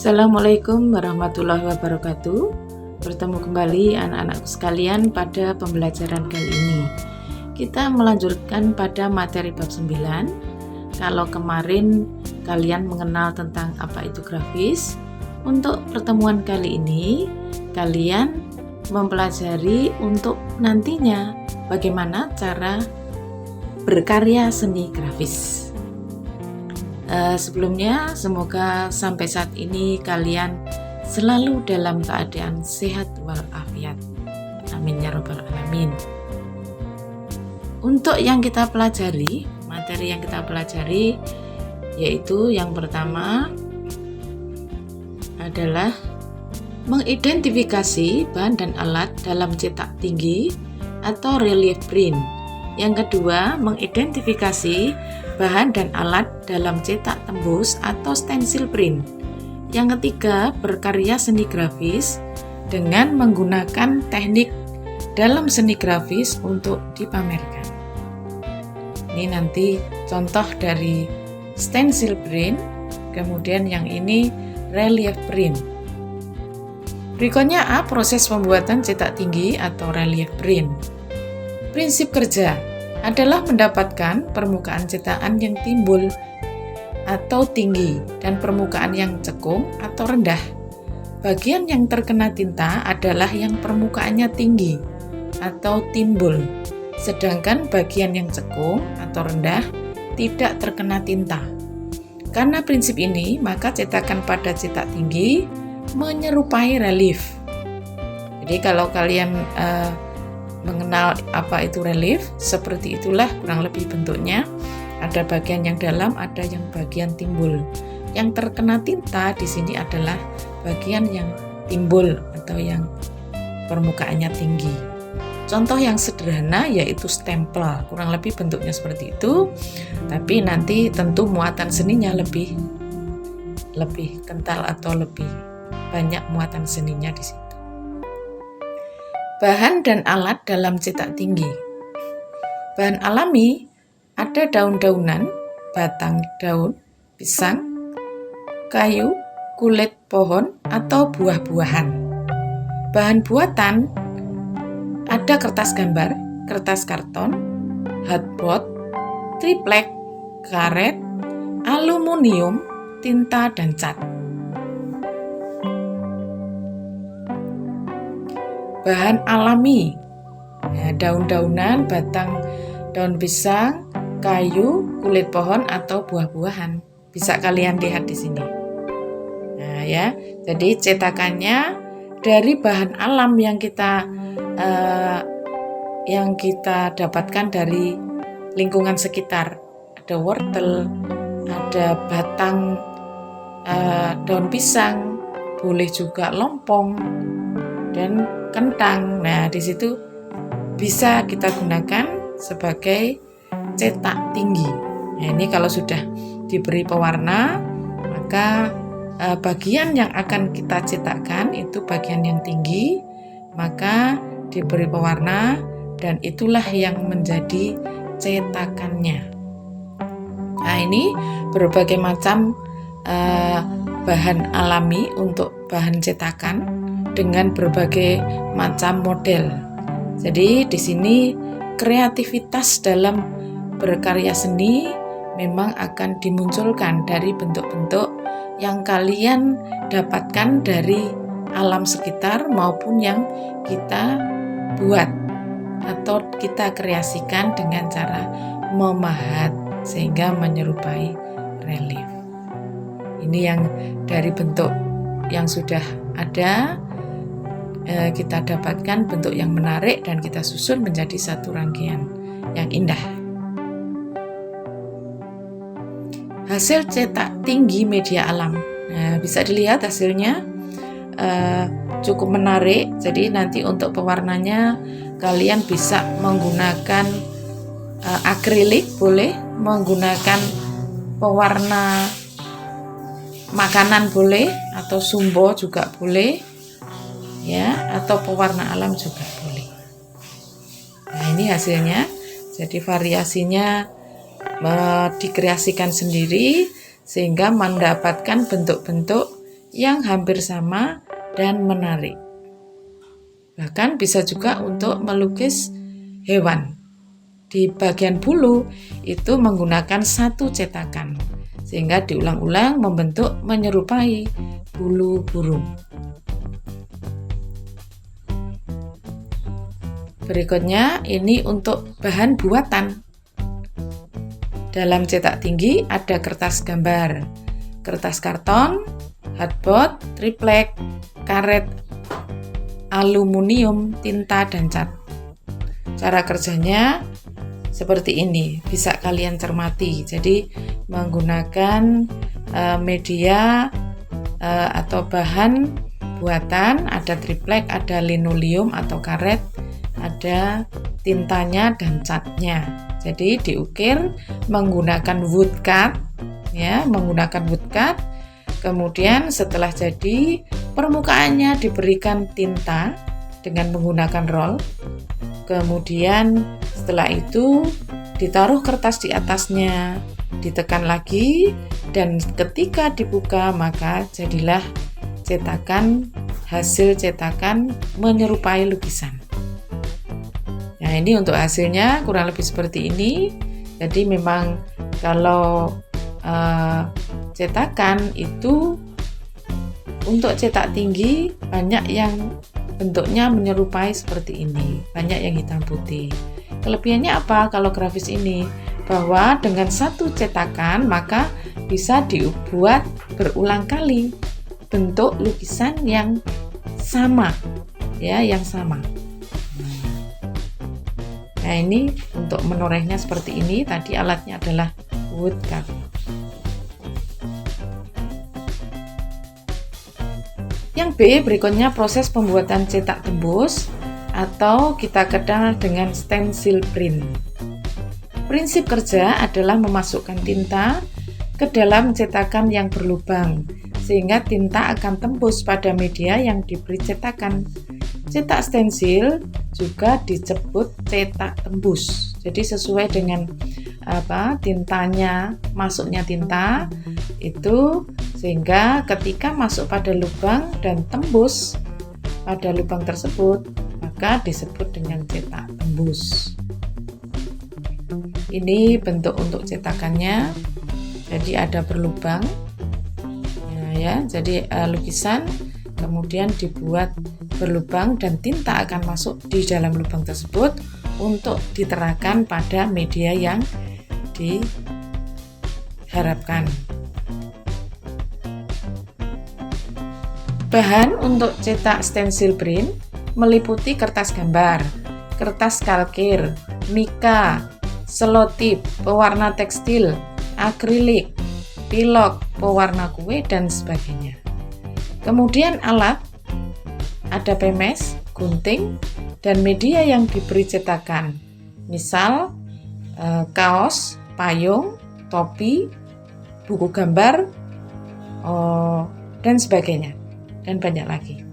Assalamualaikum warahmatullahi wabarakatuh. Bertemu kembali anak-anakku sekalian pada pembelajaran kali ini. Kita melanjutkan pada materi bab 9. Kalau kemarin kalian mengenal tentang apa itu grafis, untuk pertemuan kali ini kalian mempelajari untuk nantinya bagaimana cara berkarya seni grafis. Sebelumnya semoga sampai saat ini kalian selalu dalam keadaan sehat walafiat. Amin ya rabbal alamin. Untuk yang kita pelajari, materi yang kita pelajari yaitu yang pertama adalah mengidentifikasi bahan dan alat dalam cetak tinggi atau relief print. Yang kedua, mengidentifikasi bahan dan alat dalam cetak tembus atau stencil print. Yang ketiga, berkarya seni grafis dengan menggunakan teknik dalam seni grafis untuk dipamerkan. Ini nanti contoh dari stencil print, kemudian yang ini relief print. Berikutnya A, proses pembuatan cetak tinggi atau relief print. Prinsip kerja adalah mendapatkan permukaan cetakan yang timbul atau tinggi dan permukaan yang cekung atau rendah. Bagian yang terkena tinta adalah yang permukaannya tinggi atau timbul, sedangkan bagian yang cekung atau rendah tidak terkena tinta. Karena prinsip ini, maka cetakan pada cetak tinggi menyerupai relief. Jadi kalau kalian mengenal apa itu relief, seperti itulah kurang lebih bentuknya. Ada bagian yang dalam, ada yang bagian timbul. Yang terkena tinta di sini adalah bagian yang timbul atau yang permukaannya tinggi. Contoh yang sederhana yaitu stempel, kurang lebih bentuknya seperti itu. Tapi nanti tentu muatan seninya lebih kental atau lebih banyak muatan seninya di situ. Bahan dan alat dalam cetak tinggi. Bahan alami ada daun-daunan, batang daun, pisang, kayu, kulit pohon, atau buah-buahan. Bahan buatan ada kertas gambar, kertas karton, hardboard, triplek, karet, aluminium, tinta, dan cat. Bahan alami, daun-daunan, batang daun pisang, kayu, kulit pohon, atau buah-buahan. Bisa kalian lihat di sini. Nah ya, jadi cetakannya dari bahan alam yang kita dapatkan dari lingkungan sekitar. Ada wortel, ada batang daun pisang, boleh juga lompong dan kentang. Nah, di situ bisa kita gunakan sebagai cetak tinggi. Nah, ini kalau sudah diberi pewarna, maka bagian yang akan kita cetakkan itu bagian yang tinggi, maka diberi pewarna dan itulah yang menjadi cetakannya. Nah, ini berbagai macam bahan alami untuk bahan cetakan dengan berbagai macam model. Jadi di sini kreativitas dalam berkarya seni memang akan dimunculkan dari bentuk-bentuk yang kalian dapatkan dari alam sekitar maupun yang kita buat atau kita kreasikan dengan cara memahat sehingga menyerupai relief. Ini yang dari bentuk yang sudah ada, kita dapatkan bentuk yang menarik dan kita susun menjadi satu rangkaian yang indah. Hasil cetak tinggi media alam. Nah, bisa dilihat hasilnya cukup menarik. Jadi nanti untuk pewarnanya kalian bisa menggunakan akrilik, boleh menggunakan pewarna makanan boleh, atau sumbo juga boleh, ya, atau pewarna alam juga boleh. Nah, ini hasilnya. Jadi variasinya dikreasikan sendiri sehingga mendapatkan bentuk-bentuk yang hampir sama dan menarik. Bahkan bisa juga untuk melukis hewan. Di bagian bulu itu menggunakan satu cetakan, sehingga diulang-ulang membentuk menyerupai bulu burung. Berikutnya ini untuk bahan buatan. Dalam cetak tinggi ada kertas gambar, kertas karton, hardboard, triplek, karet, aluminium, tinta, dan cat. Cara kerjanya seperti ini, bisa kalian cermati. Jadi menggunakan media atau bahan buatan, ada triplek, ada linoleum atau karet, ada tintanya dan catnya. Jadi diukir menggunakan woodcut, ya, menggunakan woodcut. Kemudian setelah jadi, permukaannya diberikan tinta dengan menggunakan roll. Kemudian setelah itu ditaruh kertas di atasnya, ditekan lagi, dan ketika dibuka maka jadilah hasil cetakan menyerupai lukisan. Nah, ini untuk hasilnya kurang lebih seperti ini. Jadi memang kalau cetakan itu untuk cetak tinggi banyak yang bentuknya menyerupai seperti ini, banyak yang hitam putih. Kelebihannya apa kalau grafis ini? Bahwa dengan satu cetakan maka bisa dibuat berulang kali bentuk lukisan yang sama, ya, yang sama. Nah, ini untuk menorehnya seperti ini. Tadi alatnya adalah woodcut. Yang B, berikutnya proses pembuatan cetak tembus atau kita kenal dengan stencil print. Prinsip kerja adalah memasukkan tinta ke dalam cetakan yang berlubang sehingga tinta akan tembus pada media yang diberi cetakan. Cetak stensil juga disebut cetak tembus. Jadi sesuai dengan tintanya, masuknya tinta itu, sehingga ketika masuk pada lubang dan tembus pada lubang tersebut, maka disebut dengan cetak tembus. Ini bentuk untuk cetakannya. Jadi ada berlubang. Ya, jadi lukisan kemudian dibuat berlubang dan tinta akan masuk di dalam lubang tersebut untuk diterapkan pada media yang diharapkan. Bahan untuk cetak stencil print meliputi kertas gambar, kertas kalkir, mika, selotip, pewarna tekstil, akrilik, pilok, pewarna kue, dan sebagainya. Kemudian alat, ada pemes, gunting, dan media yang diberi cetakan. Misal kaos, payung, topi, buku gambar, dan sebagainya, dan banyak lagi.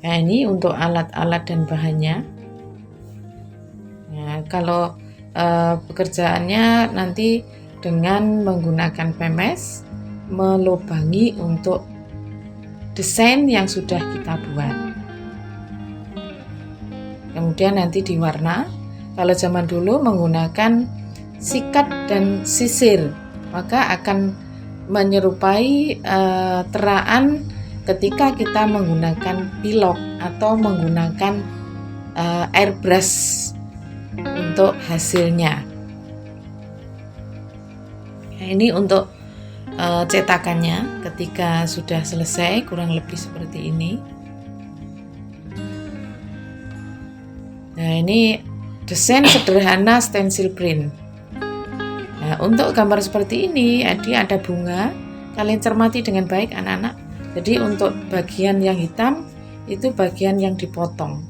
Nah, ini untuk alat-alat dan bahannya. Nah, kalau pekerjaannya nanti dengan menggunakan pemes, melubangi untuk desain yang sudah kita buat. Kemudian nanti diwarna. Kalau zaman dulu menggunakan sikat dan sisir, maka akan menyerupai teraan ketika kita menggunakan pilok atau menggunakan airbrush untuk hasilnya. Nah, ini untuk cetakannya ketika sudah selesai, kurang lebih seperti ini. Nah, ini desain sederhana stencil print. Nah, untuk gambar seperti ini, ada bunga. Kalian cermati dengan baik, anak-anak. Jadi untuk bagian yang hitam itu bagian yang dipotong.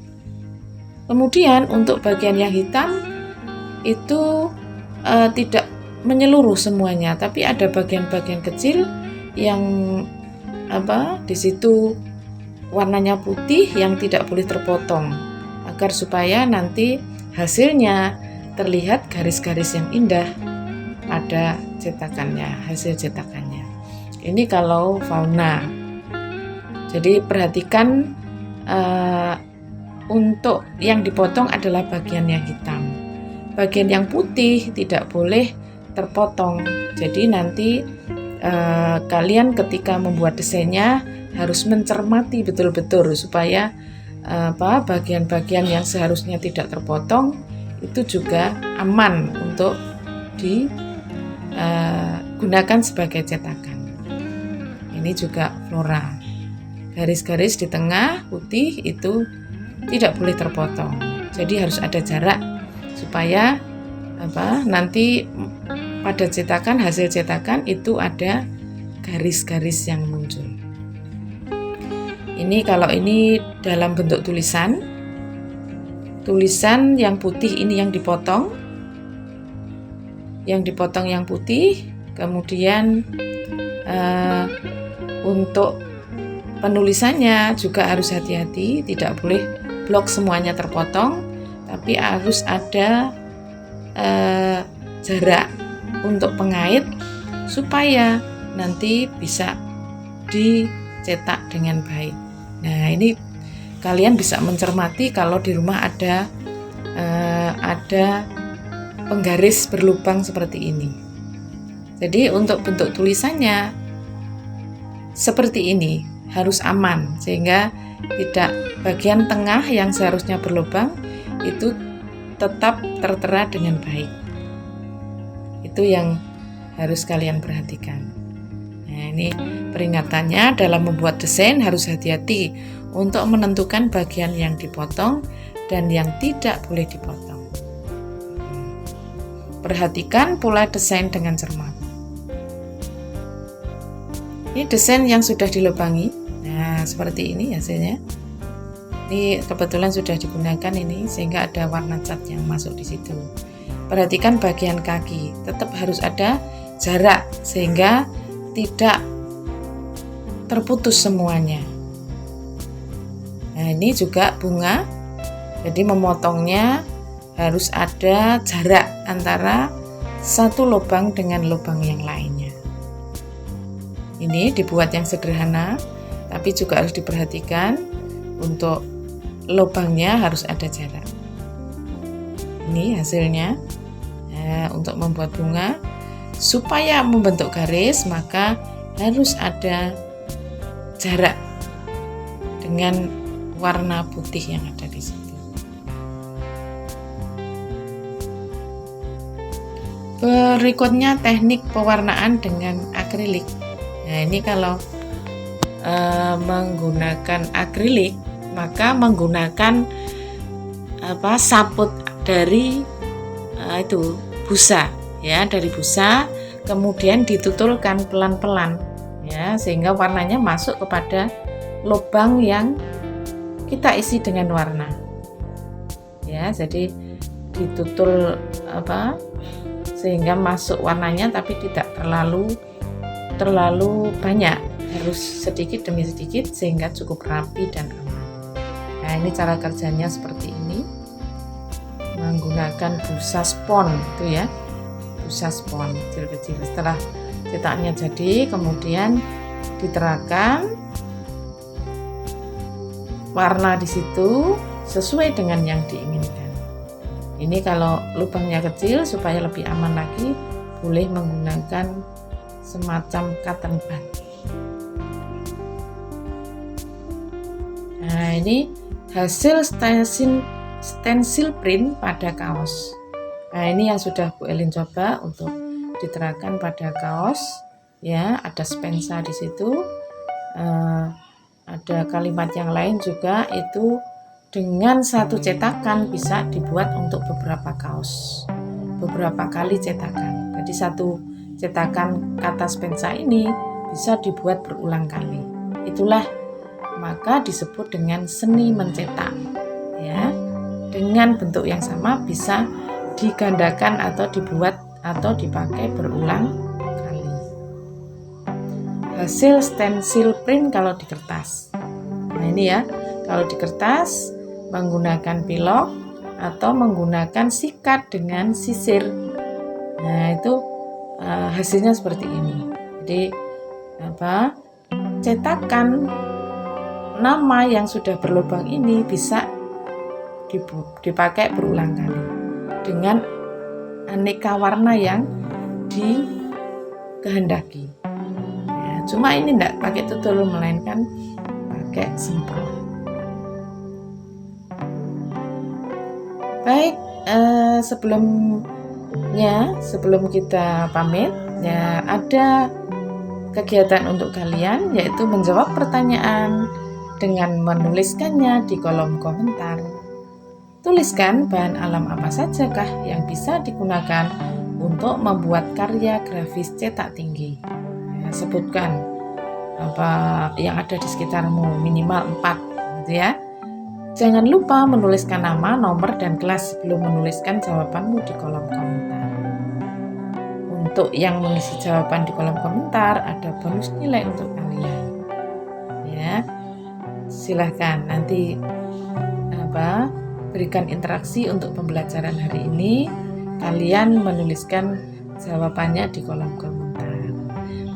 Kemudian untuk bagian yang hitam itu tidak menyeluruh semuanya, tapi ada bagian-bagian kecil yang di situ warnanya putih yang tidak boleh terpotong, agar supaya nanti hasilnya terlihat garis-garis yang indah pada cetakannya, hasil cetakannya. Ini kalau fauna. Jadi perhatikan untuk yang dipotong adalah bagian yang hitam. Bagian yang putih tidak boleh terpotong. Jadi nanti kalian ketika membuat desainnya harus mencermati betul-betul supaya bagian-bagian yang seharusnya tidak terpotong itu juga aman untuk digunakan sebagai cetakan. Ini juga flora. Garis-garis di tengah putih itu tidak boleh terpotong. Jadi harus ada jarak supaya nanti pada cetakan, hasil cetakan itu ada garis-garis yang muncul. Ini kalau ini dalam bentuk tulisan yang putih ini yang dipotong yang putih. Kemudian untuk penulisannya juga harus hati-hati, tidak boleh blok semuanya terpotong, tapi harus ada jarak untuk pengait supaya nanti bisa dicetak dengan baik. Nah, ini kalian bisa mencermati kalau di rumah ada penggaris berlubang seperti ini. Jadi untuk bentuk tulisannya seperti ini harus aman sehingga tidak bagian tengah yang seharusnya berlubang itu tetap tertera dengan baik. Itu yang harus kalian perhatikan. Nah, ini peringatannya dalam membuat desain harus hati-hati untuk menentukan bagian yang dipotong dan yang tidak boleh dipotong. Perhatikan pola desain dengan cermat. Ini desain yang sudah dilubangi. Nah, seperti ini hasilnya. Ini kebetulan sudah digunakan ini sehingga ada warna cat yang masuk di situ. Perhatikan bagian kaki, tetap harus ada jarak sehingga tidak terputus semuanya. Nah, ini juga bunga. Jadi memotongnya harus ada jarak antara satu lubang dengan lubang yang lainnya. Ini dibuat yang sederhana, tapi juga harus diperhatikan untuk lubangnya harus ada jarak. Ini hasilnya. Nah, untuk membuat bunga, supaya membentuk garis maka harus ada jarak dengan warna putih yang ada di situ. Berikutnya teknik pewarnaan dengan akrilik. Nah, ini kalau menggunakan akrilik maka menggunakan saput dari busa ya, dari busa kemudian ditutulkan pelan-pelan ya sehingga warnanya masuk kepada lubang yang kita isi dengan warna. Ya, jadi ditutul sehingga masuk warnanya tapi tidak terlalu banyak, harus sedikit demi sedikit sehingga cukup rapi dan aman. Nah, ini cara kerjanya seperti ini, menggunakan busa spon itu ya, busa spon kecil-kecil. Setelah cetaknya jadi kemudian diterapkan warna di situ sesuai dengan yang diinginkan. Ini kalau lubangnya kecil supaya lebih aman lagi boleh menggunakan semacam cotton bud. Nah, ini hasil stencil print pada kaos. Nah, ini yang sudah Bu Elin coba untuk diterapkan pada kaos. Ya, ada spensa di situ. Ada kalimat yang lain juga, itu dengan satu cetakan bisa dibuat untuk beberapa kaos, beberapa kali cetakan. Jadi satu cetakan kata spensa ini bisa dibuat berulang kali. Itulah maka disebut dengan seni mencetak. Ya, dengan bentuk yang sama bisa digandakan atau dibuat atau dipakai berulang kali. Hasil stencil print kalau di kertas. Nah, ini ya, kalau di kertas menggunakan pilok atau menggunakan sikat dengan sisir. Nah, itu hasilnya seperti ini. Jadi cetakan nama yang sudah berlubang ini bisa dipakai berulang kali dengan aneka warna yang dikehendaki. Ya, cuma ini tidak pakai tutul, melainkan pakai semprot. Baik, sebelum kita pamit, ya ada kegiatan untuk kalian, yaitu menjawab pertanyaan dengan menuliskannya di kolom komentar. Tuliskan bahan alam apa sajakah yang bisa digunakan untuk membuat karya grafis cetak tinggi. Ya, sebutkan apa yang ada di sekitarmu, minimal 4 gitu ya. Jangan lupa menuliskan nama, nomor, dan kelas sebelum menuliskan jawabanmu di kolom komentar. Untuk yang mengisi jawaban di kolom komentar, ada bonus nilai untuk kalian. Ya, silahkan nanti berikan interaksi untuk pembelajaran hari ini. Kalian menuliskan jawabannya di kolom komentar.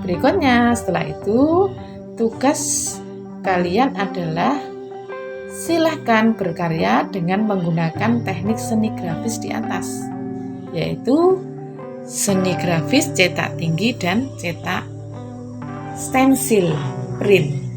Berikutnya, setelah itu, tugas kalian adalah silahkan berkarya dengan menggunakan teknik seni grafis di atas, yaitu seni grafis cetak tinggi dan cetak stensil print.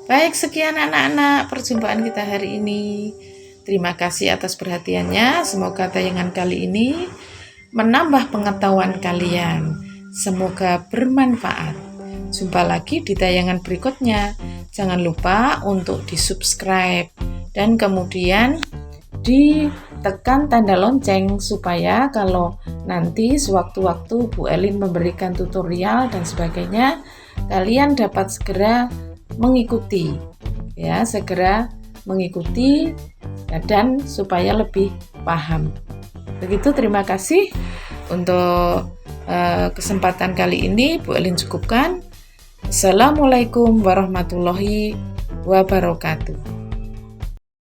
Baik, sekian anak-anak perjumpaan kita hari ini. Terima kasih atas perhatiannya. Semoga tayangan kali ini menambah pengetahuan kalian. Semoga bermanfaat. Jumpa lagi di tayangan berikutnya. Jangan lupa untuk di-subscribe dan kemudian ditekan tanda lonceng supaya kalau nanti sewaktu-waktu Bu Elin memberikan tutorial dan sebagainya, kalian dapat segera mengikuti dan supaya lebih paham. Begitu, terima kasih untuk kesempatan kali ini. Bu Elin cukupkan. Assalamualaikum warahmatullahi wabarakatuh.